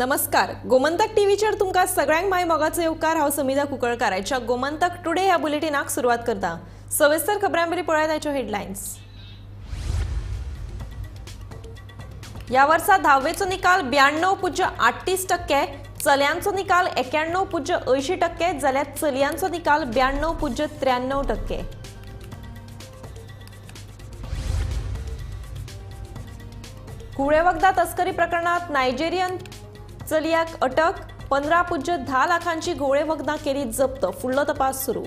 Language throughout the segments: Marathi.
नमस्कार. गोमंतक टीव्हीचेर तुमकां सगळ्यांक माय मोगाचो येवकार. हांव समिधा कुंकळकार. आयच्या गोमंतक टुडे ह्या बुलेटिनाक सुरवात करता. सविस्तर खबरांपरी पळयात आयच्यो हेडलायन्स. ह्या वर्सा 10वेचो निकाल 92.38%, चल्यांचो निकाल 91.80%, जाल्यार चलयांचो निकाल 92.93%. कुळे वखदा तस्करी प्रकरणात नायजेरियन चलयाक अटक. 15.10 लाखांची घोळे वखदां केली जप्त. फुडलो तपास सुरू.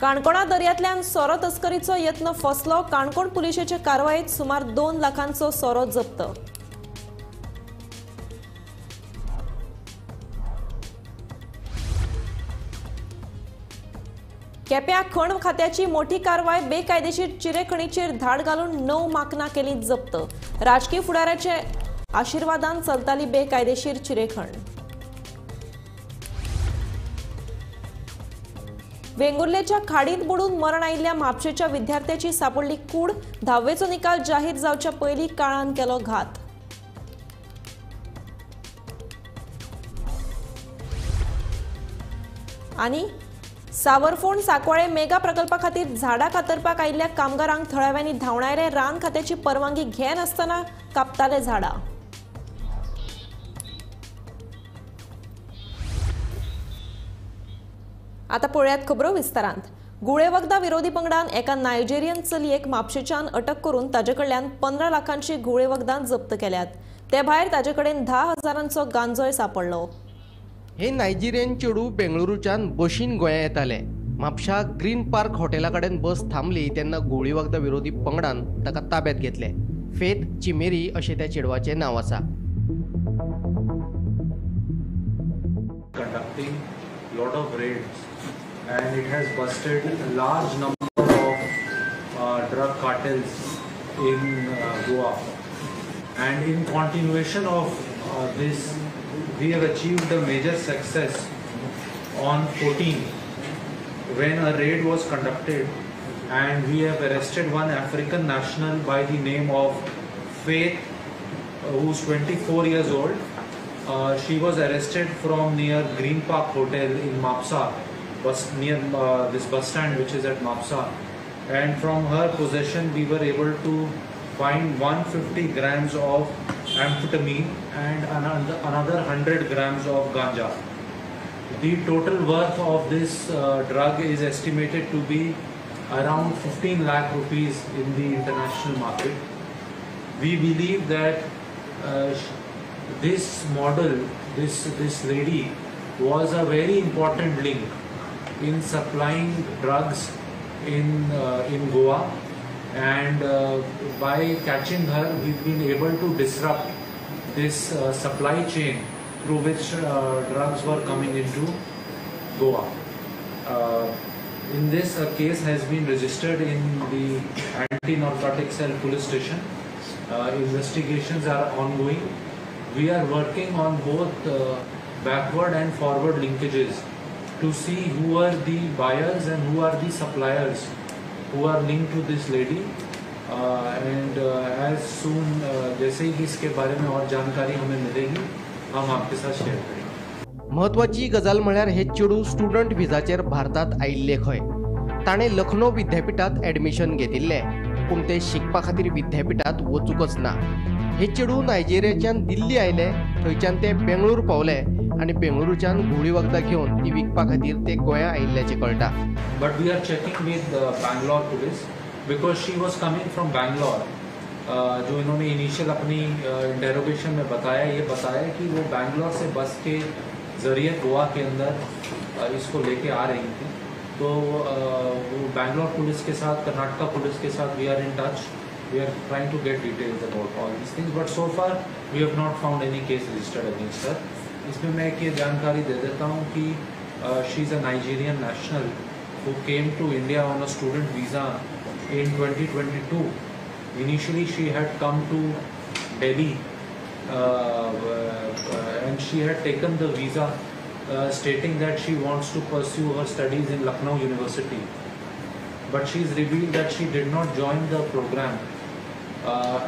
काणकोणा दर्यांतल्यान सोरो तस्करीचो यत्न फसलो. काणकोण पुलिशेचे कारवायेत सुमार 2 लाखांचो सोरो जप्त. केप्यां खण खात्याची मोठी कारवाय. बेकायदेशीर चिरेखणीचेर धाड घालून 9 माकनां केली जप्त. राजकीय फुडाऱ्याचे आशिर्वादान चलताली बेकायदेशीर चिरेखण. वेंगुर्लेच्या खाडींत बुडून मरण आयिल्ल्या म्हापशेच्या विद्यार्थ्याची सापडली कूड. 10वेचो निकाल जाहीर जावच्या पयलीं काळान केलो घात. आनी सावरफोंड साकवाळे मेगा प्रकल्पा खातीर झाडां कातरपाक आयिल्ल्या कामगारांक थळाव्यांनी धांवणारे. रान खात्याची परवानगी घेनासतना कापताले झाडां. आता पळयात खबरो विस्तारांत. गुळे वखदा विरोधी पंगडान एका नायजेरियन चलयेक म्हापशेच्यान अटक करून ताजे कडल्यान 15 लाखांची घोळे वखदां जप्त केल्यात. ते भायर ताजे कडेन 10,000 गांजोय सापडलो. हे नायजेरियन चेडू बेंगळुरूच्यान बशीन गोंया येताले. म्हापशा ग्रीन पार्क हॉटेला कडेन बस थांबली तेन्ना घोळी वखदा विरोधी पंगडान ताका ताब्यात घेतले. फेथ चिमेरी अशें त्या चेडवाचें नांव आसा. Conducting lot of raids and it has busted a large number of drug cartels in Goa, and in continuation of this we have achieved a major success on 14 when a raid was conducted and we have arrested one African national by the name of Faith, who's 24 years old. She was arrested from near Green Park Hotel in Mapsa, near this bus stand which is at Mapsa, and from her possession we were able to find 150 grams of amphetamine and another 100 grams of ganja. The total worth of this drug is estimated to be around 15 lakh rupees in the international market. We believe that this model, this lady was a very important link in supplying drugs in Goa, and by catching her we've been able to disrupt this supply chain through which drugs were coming into Goa. In this, a case has been registered in the Anti-Narcotic Cell police station. Investigations are ongoing. We are working on both backward and forward linkages to see who are the buyers and who are the suppliers who are linked to this lady, and as soon जैसे ही इसके बारे में और जानकारी हमें मिलेगी हम आपके साथ शेयर करेंगे. महत्वाची गजाल म्हळ्यार हे चेडू स्टुडंट व्हिजाचेर भारतात आयिल्ले खंय. ताणें लखनौ विद्यापीठात ऍडमिशन घेतिल्ले, पूण ते शिकपा खातीर विद्यापीठात वचूकच ना. हे चेडू नायजेरियाच्यान दिल्ली आयले, थंयच्यान ते बेंगळूर पावले आणि बेंगळुरूच्यान घोळी वखदां घेवन ती विकपा खातीर ते गोंया आयिल्ल्याचें कळटा. But we are checking with Bangalore police because she was coming from Bangalore. जो इन्होंने इनिशियल अपनी इंटेरोगेशन में बताया कि वो बैंगलोर से बस के ज़रिए गोवा के अंदर इसको लेके आ रही थी. तो वो बैंगलोर पुलिस के साथ, कर्नाटका पुलिस के साथ we are in touch. We are trying to get details about all these things, but so far we have not found any case registered against her. इसमें मैं एक ये जानकारी दे देता हूँ कि she is a Nigerian national who came to India on a student visa in 2022. Initially she had come to Delhi and she had taken the visa stating that she wants to pursue her studies in Lucknow University. but she's revealed that she did not join the program.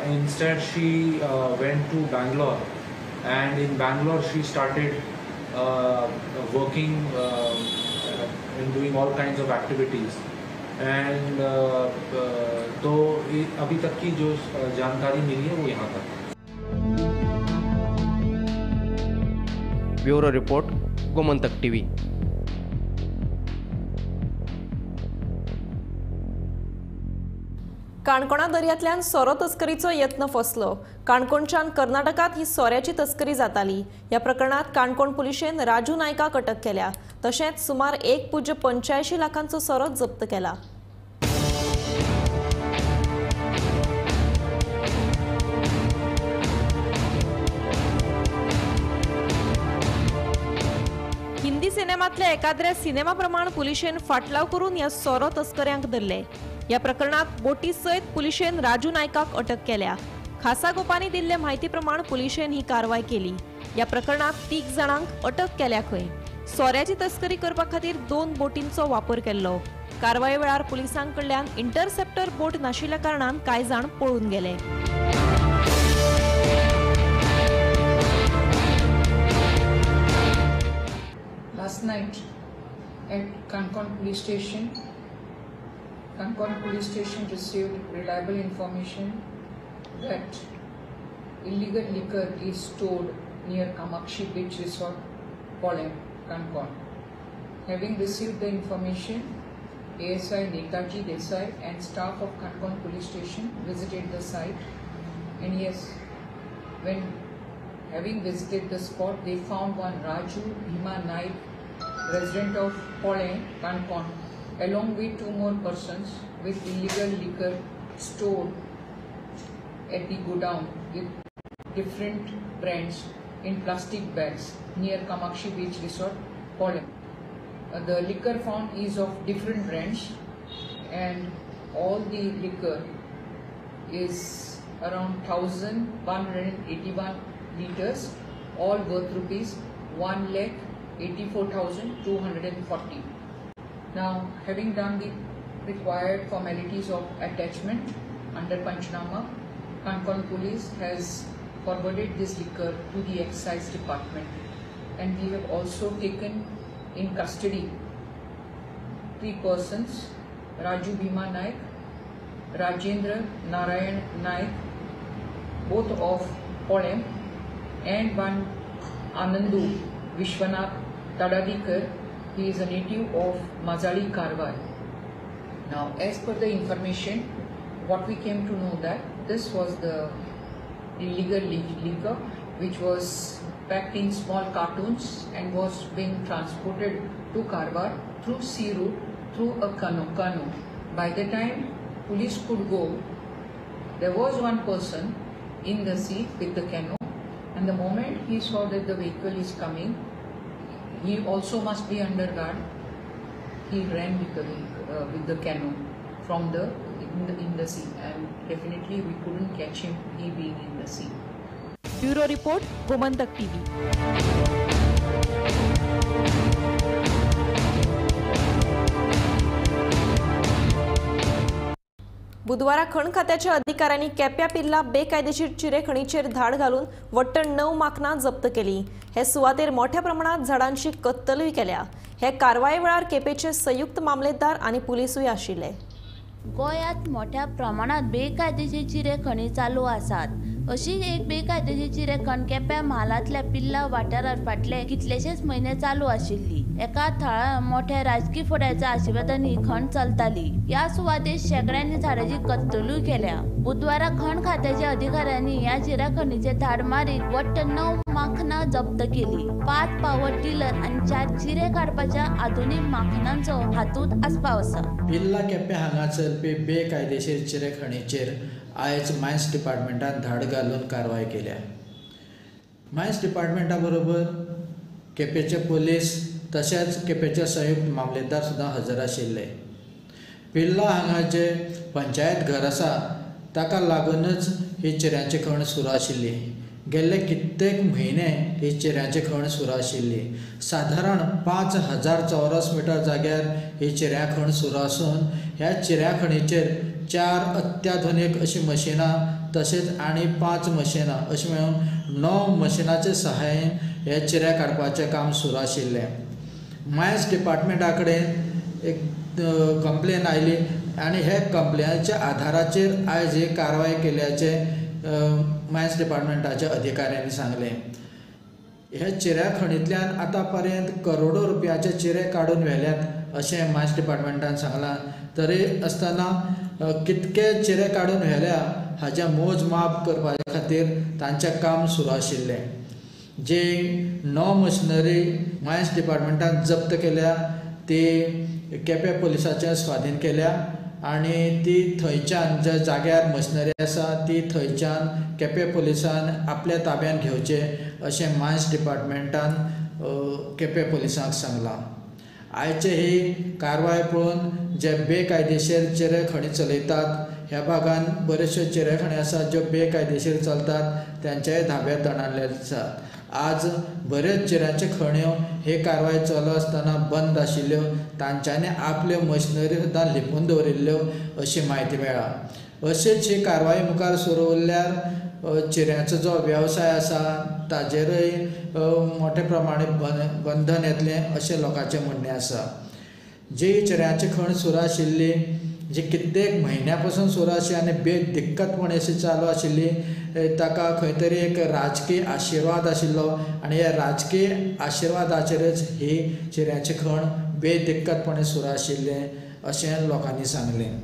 Instead, she went to Bangalore, and in Bangalore she started working and doing all kinds of activities. And तो अभी तक की जो जानकारी मिली है वो यहाँ तक। Bureau report, Gomantak TV. काणकोणा दर्यांतल्यान सोरो तस्करीचो यत्न फसलो। काणकोणच्यान कर्नाटकात ही सोऱ्याची तस्करी जाताली। या प्रकरणात काणकोण पुलिशेन राजू नायकाक अटक केल्या। तशेंच सुमार 1.85 लाखांचो सोरो जप्त केला। हिंदी सिनेमांतल्या एकाद्रे सिनेमा प्रमाण पुलिशेन फाटलाव करून ह्या सोरो तस्कऱ्यांक धरले। या प्रकरणात बोटी सयत पुलिशेन राजू नायकाक अटक केल्या। खासा गोपांनी दिल्ले म्हायती प्रमाण पुलिशेन ही कारवाय केली। या प्रकरणात 3 जाणांक अटक केल्या खंय। सोऱ्याची तस्करी करपा खातीर 2 बोटींचो वापर केल्लो। कारवाये वेळार पुलिसांकडल्यान इंटरसेप्टर बोट नाशिल्ल्या कारणान कांय जाण पळून गेले। Last night at Kankon Police Station, Kankon Police Station received reliable information that illegal liquor is stored near Kamakshi Beach Resort, Polem, Kankon. Having received the information, ASI Netaji Desai and staff of Kankon Police Station visited the site, and yes, when having visited the spot, they found one Raju Bhima Naik, resident of Polem, Kankon, along with 2 more persons with illegal liquor stored at the godown with different brands in plastic bags near Kamakshi Beach Resort, Polem. The liquor found is of different brands, and all the liquor is around 1,181 liters, all worth rupees 1,84,240. Now, having done the required formalities of attachment under Panchnama, Kankon Police has forwarded this liquor to the Excise Department, and we have also taken in custody 3 persons: Raju Bhima Naik, Rajendra Narayan Naik, both of Polem, and one Anandu Vishwanath Tadadikar. He is a native of Mazali Karwar. Now, as per the information, what we came to know that this was the illegal liquor which was packed in small cartons and was being transported to Karwar through sea route through a canoe. By the time police could go, there was one person in the seat with the canoe, and the moment he saw that the vehicle is coming, he also must be under guard. He ran with the canoe from in the sea, and definitely we couldn't catch him, he being in the sea. Bureau report, Gomantak TV. बुधवारा खण खात्याच्या अधिकाऱ्यांनी केप्यां पिल्ला बेकायदेशीर चिरे खणीचेर धाड घालून वट्ट 9 माखनां जप्त केली। हे सुवातेर मोठ्या प्रमाणात झाडांची कत्तलूय केल्या। हे कारवाये वेळार केपेचे संयुक्त मामलेदार आनी पुलिसूय आशिल्ले। गोंयांत मोठ्या प्रमाणात बेकायदेशीर चिरे खणी चालू आसात। अशी एक बेकायदेशीर चिरे खण केप्यां म्हालांतल्या पिल्ला वाठारांत फाटले कितलेशेच म्हयने चालू आशिल्ली। एका थळाव्या मोठ्या राजकीय फुड्याच्या आशिर्वादान ही खण चलताली। या सुवातेर शेकड्यांनी झाडांची कत्तलूय केल्या। बुधवारा खण खात्याच्या अधिकाऱ्यांनी या चिऱ्या खणीचे धाड मारीत वट्ट 9 माखनां जप्त केली। 5 पावर टिलर आणि 4 चिरे काडपाच्या आधुनिक माखनांचो हातूंत आस्पाव आसा। पिल्ला केप्यां हांगा चलपी बेकायदेशीर चिरे खणीचेर आयज मायन्स डिपार्टमेंटान धाड घालून कारवाय केल्या। मायन्स डिपार्टमेंटा बरोबर केपेचे पोलीस तशेंच केपेचे संयुक्त मामलेदार सुद्दां हजर आशिल्ले। पिल्ला हांगा जे पंचायत घर आसा ताका लागूनच ही चिऱ्यांची खण सुरू आशिल्ली। गेल्ले कित्येक म्हयने ही चिऱ्यांची खण सुरू आशिल्ली. साधारण 5000 चौरस मीटर जाग्यार ही चिऱ्या खण सुरू आसून ह्या चिऱ्या खणीचेर 4 अत्याधुनीक अशी मशिनां तशेंच आनी 5 मशिनां अशी मेळून 9 मशिनांचे सहाय्यान हे चिरे काडपाचें काम सुरू आशिल्लें. मायन्स डिपार्टमेंटा कडेन एक कंप्लेन आयली आनी हे कंप्लेनाच्या आधाराचेर आयज ही कारवाय केल्याचें मायन्स डिपार्टमेंटाच्या अधिकाऱ्यांनी सांगलें. ह्या चिऱ्या खणींतल्यान आतां पर्यंत करोडो रुपयाचे चिरे काडून व्हेल्यात अशें मायन्स डिपार्टमेंटान सांगलां. तरी आसतना कितके चिरे काडून व्हेल्या हाचें मोजमाप करपा खातीर तांचें काम सुरू आशिल्लें. जे 9 मशिनरी मायन्स डिपार्टमेंटान जप्त केल्या ती केपें पुलिसाच्या स्वाधीन केल्या आनी ती थंयच्यान ज्या जाग्यार मशिनरी आसा ती थंयच्यान केपें पुलिसान आपल्या ताब्यान घेवचे अशें मायन्स डिपार्टमेंटान केपें पुलिसांक सांगलां. आयचे ही कारवाय पळोवन जे बेकायदेशीर चिरे खणी चलयतात ह्या भागान बरेचश्यो चिरे खणी आसात ज्यो बेकायदेशीर चलतात त्यांचेय धाबे तणाल्ले आसात. आज बरेच चिऱ्यांचे खण्यो हे कारवाय चालू आसतना बंद आशिल्ल्यो तांच्यांनी आपल्यो मशिनरी सुद्दां लिपून दवरिल्ल्यो अशी म्हायती मेळ्ळा. अशीच ही कारवाय मुखार सुरू उरल्यार चिऱ्यांचो जो वेवसाय आसा ताजेरय मोठे प्रमाणें बंधन येतलें अशें लोकांचें म्हणणें आसा. जी चिऱ्यांची खण सुरू आशिल्ली जी कित्येक म्हयन्या पासून सुरू आशिल्ली आनी बेदिक्कतपणे अशी चालू आशिल्ली ताका खंय तरी एक राजकीय आशिर्वाद आशिल्लो आनी ह्या राजकीय आशिर्वादाचेरच ही चिऱ्यांची खण बेदिक्कतपणे सुरू आशिल्लें अशें लोकांनी सांगलें.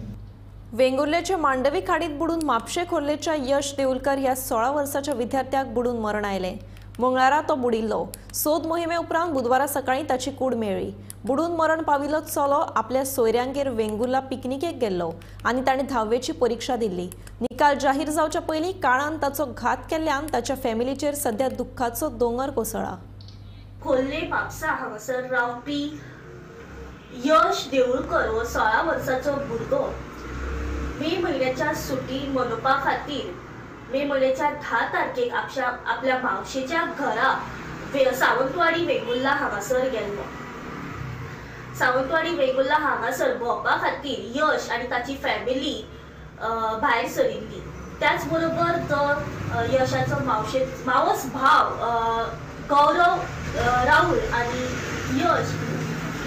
वेंगुर्लेच्या मांडवी खाडीत बुडून म्हापशे खोर्लेच्या यश देऊलकर ह्या 16 वर्साच्या विद्यार्थ्याक बुडून मरण आयलें. मंगळारा तो बुडिल्लो. सोद मोहिमे उपरांत बुधवारा सकाळीं ताची कूड मेळ्ळी. बुडून मरण पाविल्लो चलो आपल्या सोयऱ्यांगेर वेंगुर्ला पिकनिकेक गेल्लो आनी ताणें 10वीची परीक्षा दिल्ली. निकाल जाहीर जावच्या पयलीं काळान ताचो घात केल्ल्यान ताच्या फॅमिलीचेर सध्या दुख्खाचो दोंगर कोसळ्ळा. खोर्ले म्हापसा हांगासर रावपी यश देऊळकर हो 16 वर्साचो भुरगो मे म्हयन्याच्या सुटी मनोवपा खातीर मे म्हयन्याच्या 10 तारखेक आपल्या मावशेच्या घरा सावंतवाडी वेंगुर्ला हांगासर गेल्लो. सावंतवाडी वेंगुर्ला हांगासर भोंवपा खातीर यश आनी ताची फॅमिली भायर सरिल्ली. त्याच बरोबर तो यशाचो मावस भाव गौरव राहुल आनी यश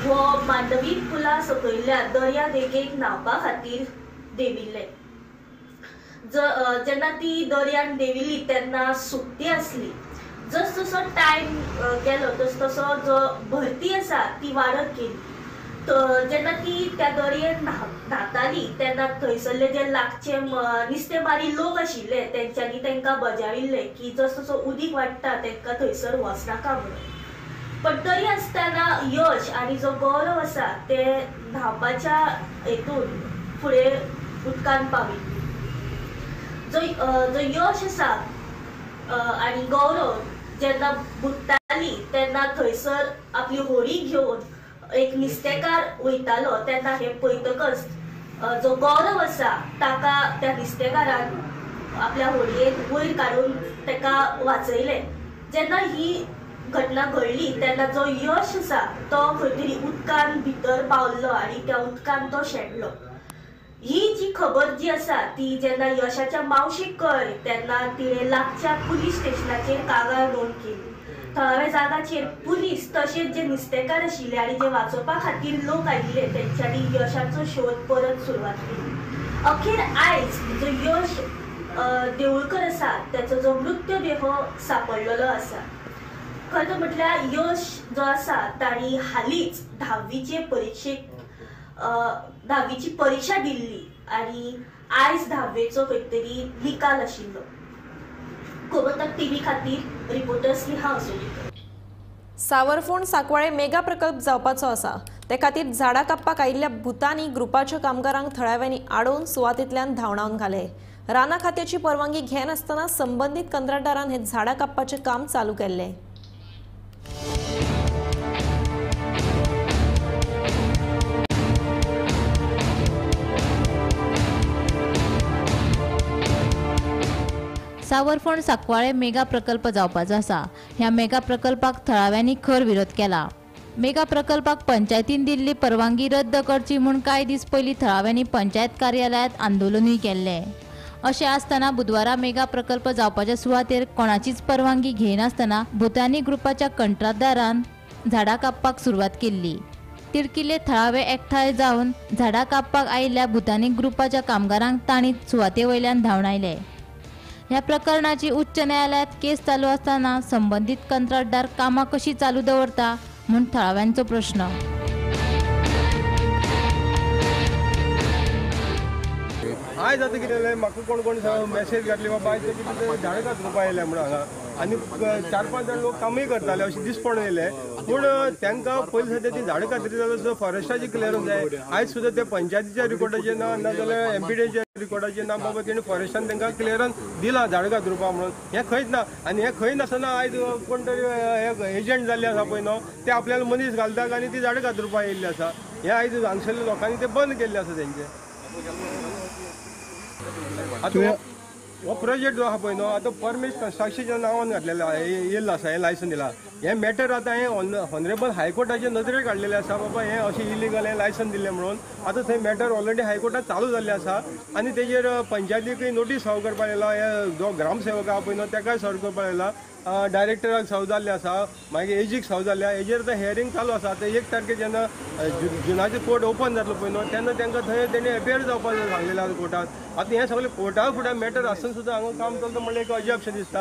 हो मांडवी पुला सकयल्या दर्या देगेक न्हावपा खातीर देविल्ले. जेन्ना ती दर्यान देविल्ली तेन्ना सुकती आसली. जस जसो टायम गेलो तस तसो जो भरती आसा ती वाडत गेली. जेन्ना ती त्या दर्यान न्हाताली तेन्ना थंयसरले जे लागचे नुस्तेमारी लोक आशिल्ले तेंच्यांनी तांकां बजाविल्ले की जस जसो उदीक वाडटा तांकां थंयसर वचनाका म्हणून. पण तरी आसतना यश आनी जो गौरव आसा ते न्हावपाच्या हेतून फुडें उदकान पाविल्ले. जो यश आसा आनी गौरव जेन्ना बुडटाली तेन्ना थंयसर आपली होडी घेवन एक नुस्तेकार वयतालो तेन्ना हे पळयतकच जो गौरव आसा ताका त्या नुस्तेकारान आपल्या होडयेक वयर काडून ताका वाचयलें. जेन्ना ही घटना घडली तेन्ना जो यश आसा तो खंय तरी उदकान भितर पावल्लो आनी त्या उदकान तो शेणलो. ही जी खबर जी आसा ती जेन्ना यशाच्या मावशीक कळ्ळी तेन्ना तिणें लागच्या पुलीस स्टेशनाचेर कागाळ नोंद केली. थळाव्या जागाचेर पुलीस तशेंच जे नुस्तेकार आशिल्ले आनी जे वाचोवपा खातीर लोक आयिल्ले तेंच्यांनी यशाचो शोध परत सुरवात केली. अखेर आयज जो यश देऊळकर आसा त्याचो जो मृत्यूदेह सापडलेलो आसा. खरें म्हटल्यार यश जो आसा ताणी हालींच 10वीचे परीक्षेक 10वीची परीक्षा दिल्ली आनी आयज 10वेचो खंय तरी निकाल आशिल्लो. गोमंतक टीव्ही खातीर रिपोर्टर स्नेहा असोलीकर. सावरफोंड सांकवाळे मेगा प्रकल्प जावपाचो आसा. ते खातीर झाडां कापपाक आयिल्ल्या भुतांनी ग्रुपाच्या कामगारांक थळाव्यांनी आडोवन सुवातेंतल्यान धांवडावन घाले. राना खात्याची परवानगी घेनासतना संबंदीत कंत्राटदारान हे झाडां कापपाचें काम चालू केल्लें. सावरफोंड सांकवाळे मेगा प्रकल्प जावपाचो आसा। ह्या मेगा प्रकल्पाक थळाव्यांनी खर विरोध केला। मेगा प्रकल्पाक पंचायतीन दिल्ली परवानगी रद्द करची म्हूण कांय दीस पयलीं थळाव्यांनी पंचायत कार्यालयांत आंदोलनूय केल्लें। अशें आसतना बुधवारा मेगा प्रकल्प जावपाच्या सुवातेर कोणाचीच परवानगी घेयनासतना भुतानी ग्रुपाच्या कंत्राटदारान झाडां कापपाक सुरवात केल्ली। तिडकिल्ले थळावे एकठांय जावन झाडां कापपाक आयिल्ल्या भुतानी ग्रुपाच्या कामगारांक तांणी सुवाते वयल्यान धांवडायले। ह्या प्रकरणाची उच्च न्यायालयात केस चालू आसतना संबंधीत कंत्राटदार कामां कशी चालू दवरता म्हूण थळाव्यांचो प्रश्न। आयज आतां कितें जालें, म्हाका कोण कोण मॅसेज घातली बाबा आयज कितें झाडां कातरूपा येयल्या म्हणून हांगा आनी 4-5 जाण लोक कामूय करताले अशें दिसपण येयलें। पूण तांकां पयलीं सद्या ती झाडां कातरी जाल्यार सुद्दां फॉरेस्टाची क्लियरन्स जाय। आयज सुद्दां ते पंचायतीच्या रिकॉर्डाचेर ना नाजाल्यार एमपीडीच्या रिकॉर्डाचेर ना बाबा तेणी फॉरेस्टान तांकां क्लियरन्स दिला झाडां कातरूपा म्हणून। हें खंयच ना आनी हें खंय नासतना आयज कोण तरी एजंट जाल्ले आसा पळय न्हू ते आपल्याला मनीस घालतात आनी ती झाडां कातरूपा येयल्ली आसा। हें आयज हांगसरल्या लोकांनी ते बंद केल्लें आसा तेंचें। आतां हो प्रोजेक्ट जो आहा पळय न्हू आतां परमेश कन्स्ट्रक्शनच्या नांवान घातलेलो येयल्लो आसा, हें लायसन दिलां। हें मॅटर आतां हें ऑनरेबल हायकोर्टाचे नदरेर काडलेलें आसा बाबा हें अशें इलिगल हें लायसन दिल्लें म्हणून। आतां थंय मॅटर ऑलरेडी हायकोर्टात चालू जाल्लें आसा आनी तेजेर पंचायतीकय नोटीस सर्व करपाक लायला। हे जो ग्रामसेवक आहा पळय न्हू ताकाय सर्व करपाक लायला, डायरेक्टराक सर्व जाल्लें आसा, मागीर एजीक सर्व जाल्लें आसा। हेजेर आतां हियरींग चालू आसा। आतां 1 तारखेक जेन्ना जुनाचें कोर्ट ओपन जातलो पळय न्हू तेन्ना तांकां थंय तेणी एपियर जावपाक सांगलेलें आसा कोर्टात। आतां हें सगळें कोर्टा फुडें मॅटर आसतना सुद्दां हांगा काम चलता म्हणल्यार एक अजापशें दिसता।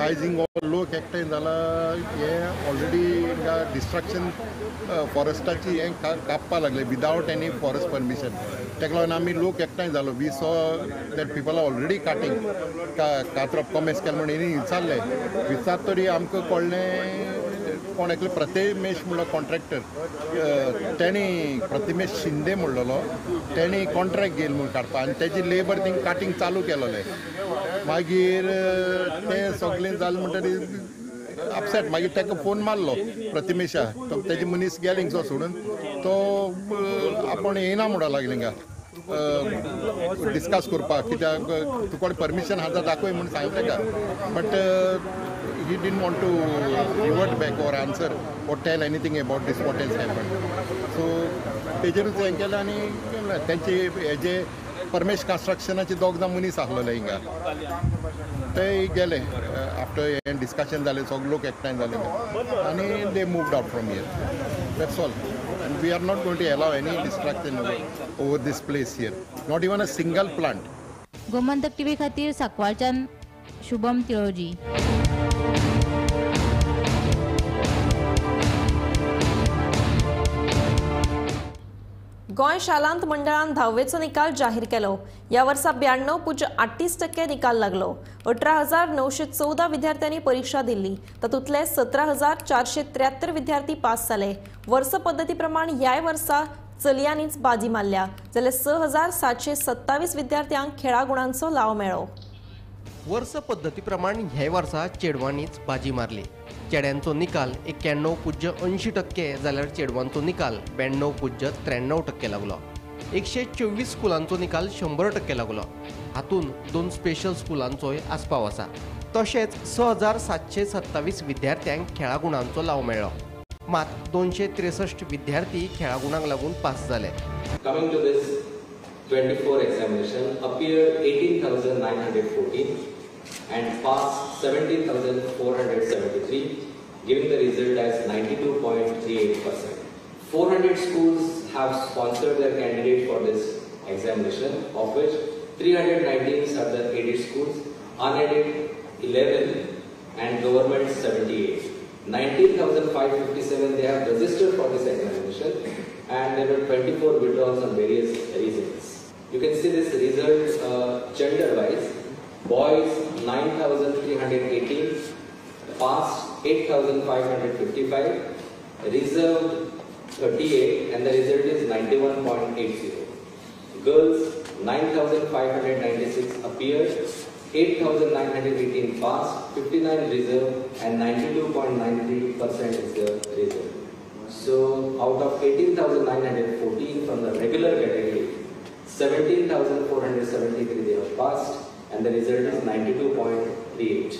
आयजिंग लोक एकठांय जाला, हें ऑलरेडी डिस्ट्रक्शन फॉरेस्टाची हें कापपा लागले विदावट एनी फॉरेस्ट परमिशन। ताका लागून आमी लोक एकठांय जालो। वी सॉ दॅट पीपल आर ऑलरेडी काटींग कातरप कॉमेस केलें म्हणून हेणी विचारलें। विचारतरी आमकां कळ्ळें कोण एकलो प्रतिमेश म्हणलो कॉन्ट्रॅक्टर तेणी प्रतिमेश शिंदे म्हणलेलो तेणी कॉन्ट्रॅक्ट घेयल म्हणून काडपा आनी तेजी लेबर थिंग काटींग चालू केलोलें। मागीर तें सगळें जालें म्हणटरी अपसेट। मागीर ताका फोन मारलो प्रतिमेशा, तो तेजे मनीस गेले हिंगसो सोडून, तो आपूण येयना म्हणून लागले हिंगा डिस्कस करपाक, कित्याक तुका परमिशन आहा दाखय म्हणून सांगलें ताका। But he didn't want to revert back or answer or tell anything about this what has happened. So तेजेरूच हें केलें आनी तेंचे हेजे परमेश कन्स्ट्रक्शनाचे 2 मनीस आसलेले हिंगा ते गेले। आफ्टर हें डिस्कशन जालें सगळे लोक एकठांय जाले आनी they moved out from here. That's all. And we are not going to allow any destruction over this place here, not even a single plant. Gomantak TV खातीर सांकवाळच्यान शुभम तिळोजी। गोंय शालांत मंडळान 10वेचो निकाल जाहीर केलो। ह्या वर्सा 92.38% निकाल लागलो। 18,914 विद्यार्थ्यांनी परीक्षा दिल्ली, तातूंतले 17,473 विद्यार्थी पास जाले। वर्स पद्दती प्रमाण ह्याय वर्सा चलयांनीच बाजी मारल्या, जाल्यार 6,727 विद्यार्थ्यांक खेळा गुणांचो लाव मेळ्ळो। वर्स पद्दती प्रमाण ह्या वर्सा चेडवांनीच बाजी मारली। चेड्यांचो निकाल 91.80% जाल्यार चेडवांचो निकाल 92.93% लागलो। 124 स्कुलांचो निकाल 100% लागलो। हातून 2 स्पेशल स्कुलांचोय आस्पाव आसा। तशेंच 6,727 विद्यार्थ्यांक खेळा गुणांचो लाव मेळ्ळो। मात 263 विद्यार्थी खेळा गुणांक लागून पास जाले। Coming to this 24 examination, appeared 18,914 and passed 17,473, giving the result as 92.38%. 400 schools have sponsored their candidate for this examination, of which 319 are the aided schools, unaided 11 and government 78. 19,557 they have registered for this examination and there were 24 withdrawals on various reasons. You can see this result gender wise. Boys 9,318, passed 8,555, reserved 38 and the result is 91.80. Girls 9,596 appeared, 8,918 passed, 59 reserved and 92.93% is the result. So out of 18,914 from the regular category, 17,473 they have passed and the result is 92.38.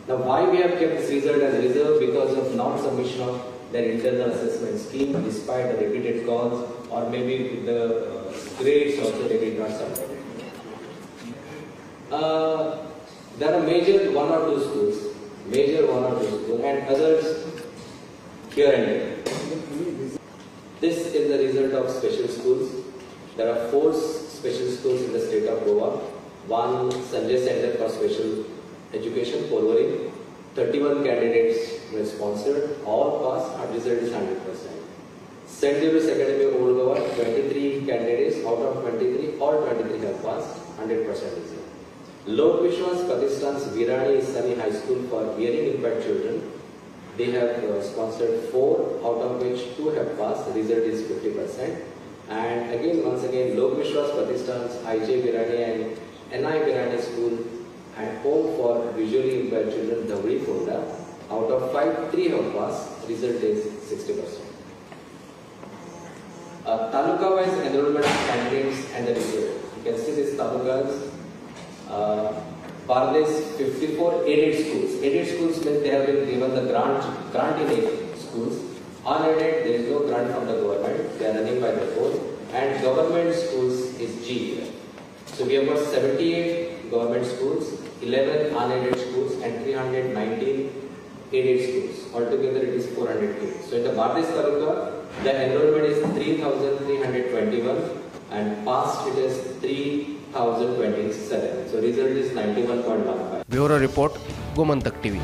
Now, why we have kept this result as reserve? Because of non-submission of their internal assessment scheme despite the repeated calls, or maybe the grades also they did not submit. There are major one or two schools, and others here and there. This is the result of special schools. There are 4 special schools in the state of Goa. One Sanjay Center for Special Education, Porvorim. 31 candidates were sponsored. All passed. Our result is 100%. St. Xavier's Academy, Old Goa. 23 candidates out of 23. All 23 have passed. 100% result. Lok Vishwas Patistan's Virani Sani High School for hearing impaired children. They have sponsored 4, out of which 2 have passed. The result is 50%. And again, once again, Lok Vishwas Patistan's IJ Virani and NI Virani School and home for visually impaired children, Dhavri Fonda. Out of 5, 3 have passed. Result is 60%. Taluka-wise enrollment of candidates and the result. You can see these talukas. Pardes 54 aided schools. Aided schools means they have been given the grant in aided schools. Unaided, there is no grant from the government. They are running by their own. And government schools is G. So we have got 78 government schools, 11 unaided schools, and 319 aided schools. Altogether, it is 408. So in the Bardez Taluka, the enrollment is 3,321, and passed it is 3,027. So result is 91.15. Bureau report, Gomantak TV.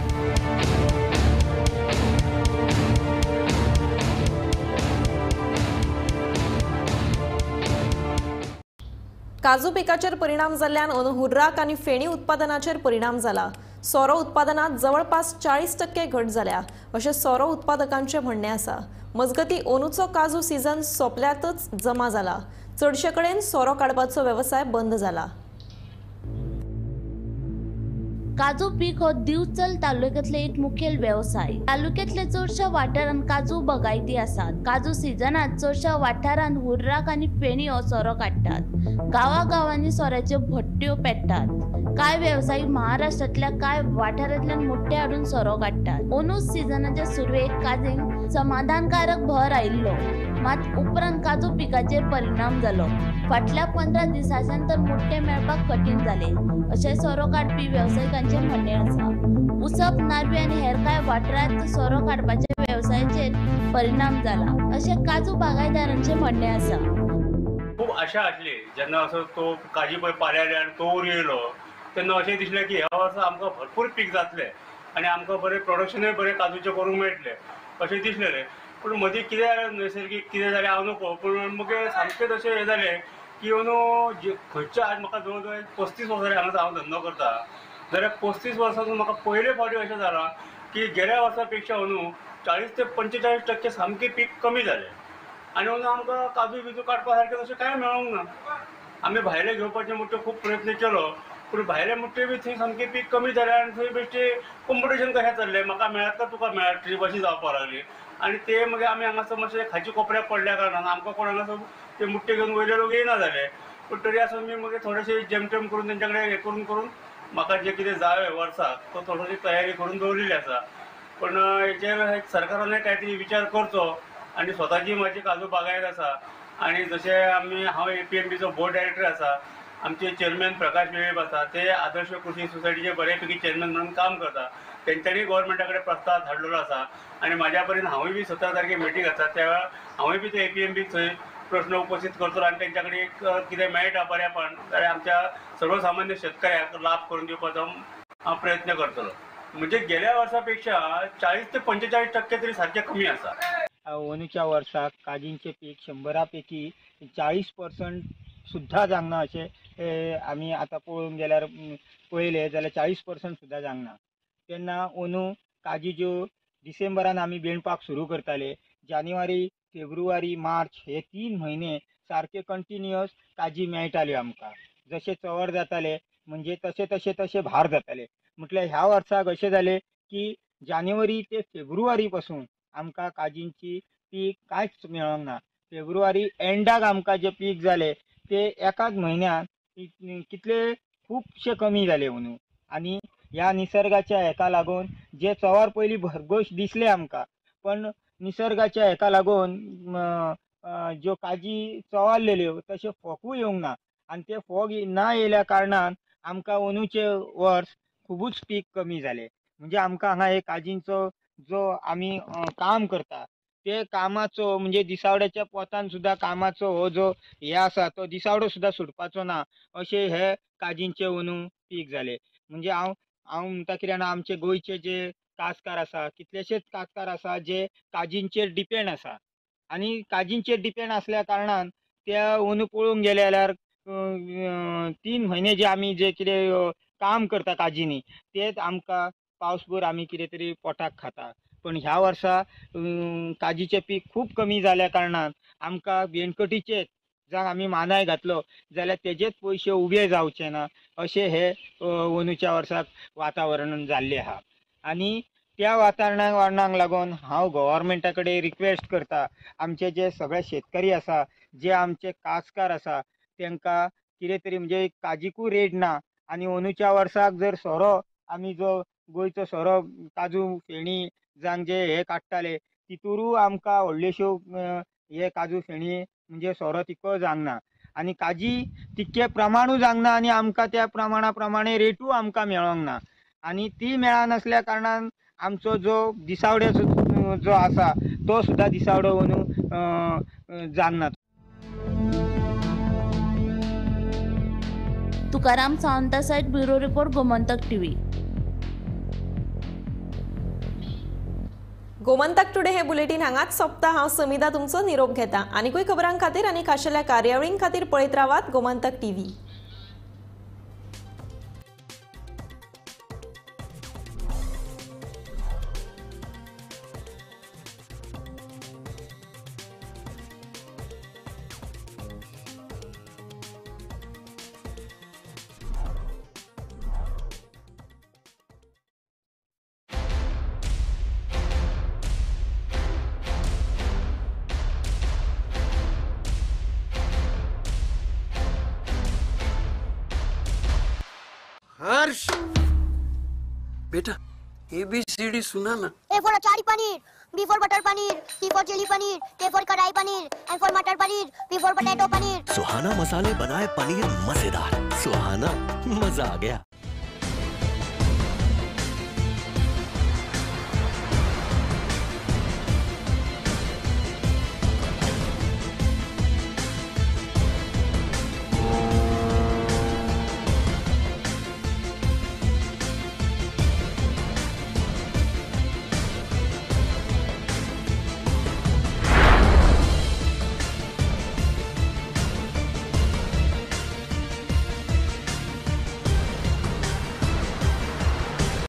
काजू पिकाचेर परिणाम जाल्ल्यान अंदू हुर्राक आनी फेणी उत्पादनाचेर परिणाम जाला. सोरो उत्पादनात जवळपास 40% घट जाल्या अशें सोरो उत्पादकांचे म्हणणे आसा. मजगती अंदूचो काजू सीझन सोंपल्यातच जमा जाला. चडशे कडेन सोरो काडपाचो वेवसाय बंद जाला. काजू पीक हो दिवचल तालुक्यातले एक मुखेल व्यवसाय. तालुक्यातले चडशा वाठारांत काजू बागायती आसात. काजू सीझनात चडशा वाठारांत हुर्राक आनी फेणी हो सोरो काडटात. गांवांनी सोऱ्याचे भट्ट्यो पेटतात. कांय व्यावसायिक महाराष्ट्रातल्या कांय वाठारांतल्यान मुठ्ठे हाडून सोरो काडटात. अंदू सीझनाच्या सुरवेक काजींक समाधानकारक भर आयिल्लो, मात उपरांत काजू पिकाचेर परिणाम जालो. फाटल्या 15 दिसांच्यान तर मुठ्ठे मेळपाक कठीण जाले अशें सोरो काडपी व्यावसायिकांचे म्हणणे आसा. उसप, नारवी आनी हेर कांय वाठारांत सोरो काडपाच्या वेवसायाचेर परिणाम जाला अशें काजू बागायतदारांचे म्हणणे आसा. खूब आशा आसली जेन्ना असो तो काजी पळय पाल्याले आनी तोर येयलो तेन्ना अशें दिसलें की ह्या वर्सा आमकां भरपूर पीक जातलें आनी आमकां बरें प्रोडक्शनूय बरें काजूचें करूंक मेळटलें अशें दिसलेलें. पूण मदीं कितें नैसर्गीक कितें जालें हांव नको, पूण मुगे सामकेंच अशें हें जालें की अंदू खंयच्या आज म्हाका जवळ जवळ 35 वर्सां हांगा हांव धंदो करता जाल्यार 35 वर्सांसून म्हाका पयले फावटी अशें जालां की गेल्या वर्सा पेक्षा अंदू 40 ते 45% सामकें पीक कमी जालें आनी अंदू आमकां काजू बिजू काडपा सारकें तशें कांय मेळोंक ना. आमी भायले घेवपाचे मुठ्ठे खूब प्रयत्न केलो पूण भायले मुठ्ठे बी थंय सामकें पीक कमी जालें आनी थंय बेश्टे कॉम्पिटिशन कशें चल्लें, म्हाका मेळत काय तुका मेळत ट्रीप अशी जावपाक लागली. आनी ते मागीर आमी हांगासर मातशें खाची कोपऱ्याक पडल्या कारणान आमकां कोण हांगासर ते मुठ्ठे घेवन वयले लोक येयना जाले. पूण तरी आसून मी मागीर थोडेशें जेमतेम करून तेंच्या कडेन हें करून म्हाका जें कितें जाय वर्साक तो थोडीशी तयारी करून दवरिल्ली आसा. पण हेचेर सरकारान काय तरी विचार करचो आनी स्वताची म्हाजी काजू बागायत आसा आनी जशें हांव APMBचो बोर्ड डायरेक्टर आसा, आमचे चेअरमॅन प्रकाश वेळीप आसा, ते आदर्श कृषी सोसायटीचे बऱ्यापैकी चेअरमॅन म्हणून काम करता. तेंच्यांनी गोवोरमेंटा कडेन प्रस्ताव धाडलेलो आसा आनी म्हाज्या पर्यंत हांवूय बी 17 तारखेक मिटींग आसा त्या वेळार हांवूय बी ते APMB थंय प्रश्न उपस्थित करतलो आनी तेंच्या कडेन कितें मेळटा बऱ्यापण जाल्यार आमच्या सर्वसामान्य शेतकऱ्याक लाभ करून दिवपाचो हांव प्रयत्न करतलो. म्हणजे गेल्या वर्सा पेक्षा 40 ते 45% तरी सारकें कमी आसा. अंदूच्या वर्साक काजींचें पीक 100 पैकी 40% सुद्धा जावना अशें आमी आतां पळोवंक गेल्यार पळयलें जाल्यार 40% सुद्धा जावना. तेन्ना अंदू काजी ज्यो डिसेंबरान आमी विणपाक सुरू करताले, जानेवारी, फेब्रुवारी, मार्च हे 3 म्हयने सारके कंटिन्युअस काजी मेळटाल्यो आमकां. जशें चवड जाताले म्हणजे तशें भार जाताले. म्हटल्यार ह्या वर्साक अशें जालें की जानेवारी ते फेब्रुवारी पासून आमकां काजींची पीक कांयच मेळोंक ना. फेब्रुवारी एंडाक आमकां जे पीक जाले ते एकाच म्हयन्यान कितले खूपशे कमी जाले म्हणून. आणि ह्या निसर्गाच्या हेका लागून जे चवार पयलीं भरघोश दिसले आमकां, पण निसर्गाच्या हेका लागून ज्यो काजी चवारलेल्यो तशे फोकूय येवंक ना. आणि ते फोग ना येयल्या कारणान आमकां अंदूचे वर्स खुबूच पीक कमी जाले. म्हणजे आमकां हांगा एक काजींचो जो आमी काम करता ते कामाचो म्हणजे दिसावड्याच्या पोतान सुद्धा कामाचो हो जो हे आसा तो दिसावडो सुद्धा सुटपाचो ना अशे हे काजींचे अंदू पीक जाले. म्हणजे हांव म्हणटा कित्याक आमचे गोंयचे जे कास्तकार आसा कितलेशेच कास्तकार आसा जे काजींचेर डिपेंड आसा. आणि काजींचेर डिपेंड असल्या कारणान त्या अंदू पळोवंक गेले जाल्यार 3 म्हयने जे आमी जे कितें काम करता काजींनी तेच आमकां पावसभर आमी कितें तरी पोटाक खाता. पण ह्या वर्सा काजीचे पीक खूब कमी जाल्या कारणान आमकां भेंडकटीचेच जांक आमी मानाय घातलो जाल्यार तेजेच पयशे उबे जावचे ना अशे हे अंदूच्या वर्साक वातावरण जाल्ले आहा. आणि त्या वातावरणाक लागून हांव गव्हर्मेंटा कडेन रिक्वेस्ट करता, आमचे जे सगळे शेतकरी आसा जे आमचे कास्तकार आसा तांकां कितें तरी म्हणजे काजीकूय रेट ना. आणि अंदूच्या वर्साक जर सोरो आमी जो गोंयचो सोरो काजू फेणी जांक जे हे काडटाले तितूरूय आमकां व्हडल्योश्यो हे काजू फेणी म्हणजे सोरो तितको जावंक. आणि काजी तितके प्रमाणूय जावंक ना आणि आमकां त्या प्रमाणा प्रमाणे रेटूय आमकां मेळोंक ना. आणि ती मेळनासल्या कारणान आमचो जो दिसावड्याचो जो आसा तो सुद्धा दिसावडो अंदू जावंक ना. तुकाराम सावंता साइड bureau report Gomantak TV. Gomantak today हे बुलेटिन हांगाच सोंपता. हांव समिधा तुमचो निरोप घेता. आनीकूय खबरां खातीर आनी खाशेल्या कार्यावळीं खातीर पळयत रावात गोमंतक टीव्ही. हर्ष बेटा ABCD सुना ना. A for achari paneer, B for butter paneer, C for chili paneer, K for kadai paneer, N for matar paneer, P for potato paneer. Suhana मसाले बनाए पनीर मजेदार. सुहाना मजा आ गया.